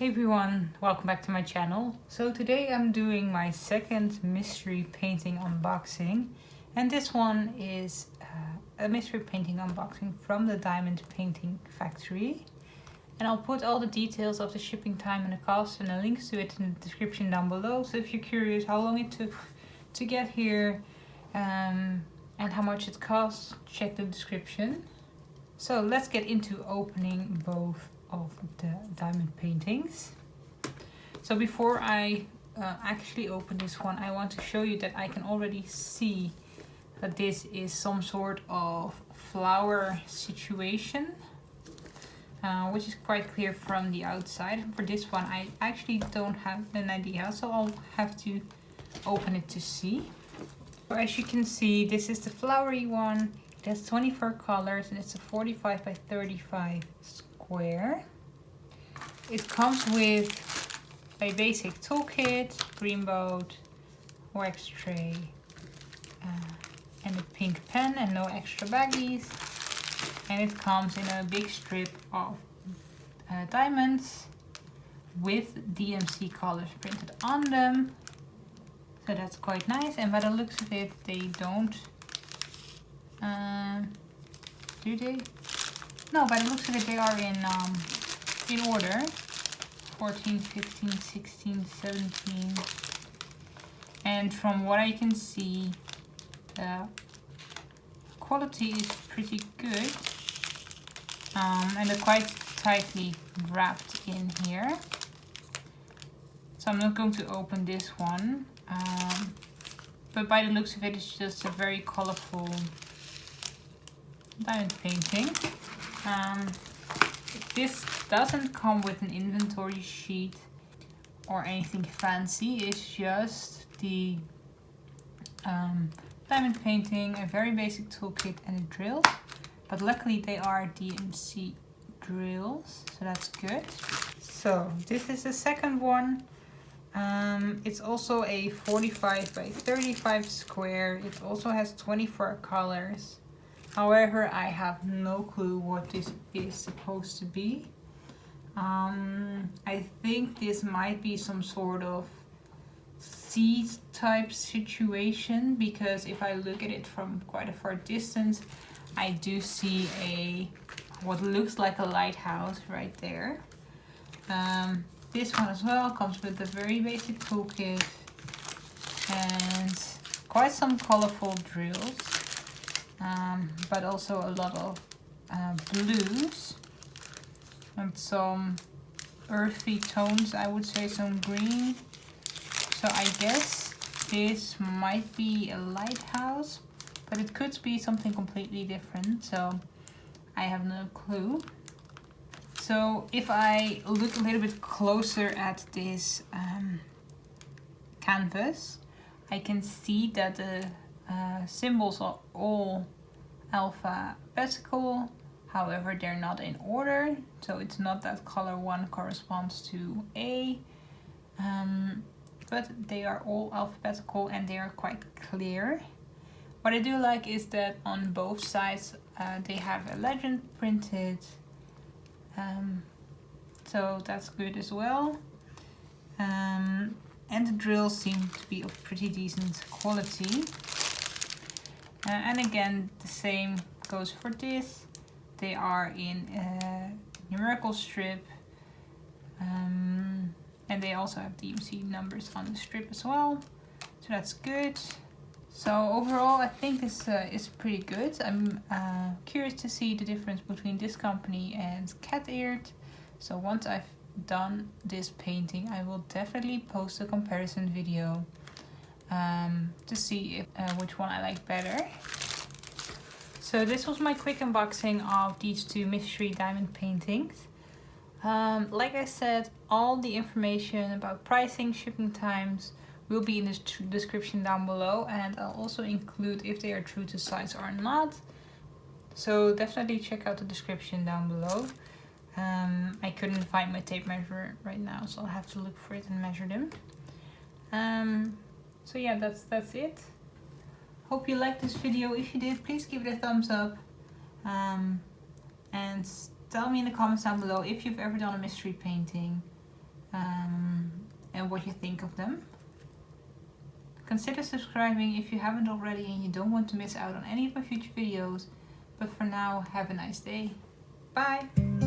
Hey everyone, welcome back to my channel. So today I'm doing my second mystery painting unboxing, and this one is a mystery painting unboxing from the Diamond Painting Factory. And I'll put all the details of the shipping time and the cost and the links to it in the description down below. So if you're curious how long it took to get here and how much it costs, check the description. So let's get into opening both of the diamond paintings. So before I actually open this one, I want to show you that I can already see that this is some sort of flower situation, which is quite clear from the outside. For this one I actually don't have an idea, so I'll have to open it to see. So as you can see, this is the flowery one. It has 24 colors and it's a 45 by 35 square. It comes with a basic toolkit, green boat, wax tray, and a pink pen and no extra baggies. And it comes in a big strip of diamonds with DMC colors printed on them. So that's quite nice, and by the looks of it, they don't. Do they? No, by the looks of it, they are in order. 14, 15, 16, 17. And from what I can see, the quality is pretty good. And they're quite tightly wrapped in here. So I'm not going to open this one. But by the looks of it, it's just a very colorful diamond painting. This doesn't come with an inventory sheet or anything fancy. It's just the diamond painting, a very basic toolkit and a drill. But luckily they are DMC drills, so that's good. So this is the second one. It's also a 45 by 35 square. It also has 24 colors. However, I have no clue what this is supposed to be. I think this might be some sort of seed type situation, because if I look at it from quite a far distance, I do see what looks like a lighthouse right there. This one as well comes with a very basic toolkit and quite some colorful drills, but also a lot of blues and some earthy tones, I would say, some green. So I guess this might be a lighthouse, but it could be something completely different, so I have no clue. So if I look a little bit closer at this canvas, I can see that the symbols are all alphabetical. However, they're not in order, so it's not that color 1 corresponds to A, but they are all alphabetical and they are quite clear. What I do like is that on both sides they have a legend printed. So that's good as well. And the drills seem to be of pretty decent quality. And again, the same goes for this. They are in a numerical strip. And they also have DMC numbers on the strip as well. So that's good. So overall, I think this is pretty good. I'm curious to see the difference between this company and Cat Eared. So once I've done this painting, I will definitely post a comparison video to see which one I like better. So this was my quick unboxing of these two mystery diamond paintings. Like I said, all the information about pricing, shipping times will be in the description down below, and I'll also include if they are true to size or not. So definitely check out the description down below. I couldn't find my tape measure right now, so I'll have to look for it and measure them. So yeah, that's it. Hope you liked this video. If you did, please give it a thumbs up. And tell me in the comments down below if you've ever done a mystery painting. and what you think of them. Consider subscribing if you haven't already and you don't want to miss out on any of my future videos. But for now, have a nice day. Bye!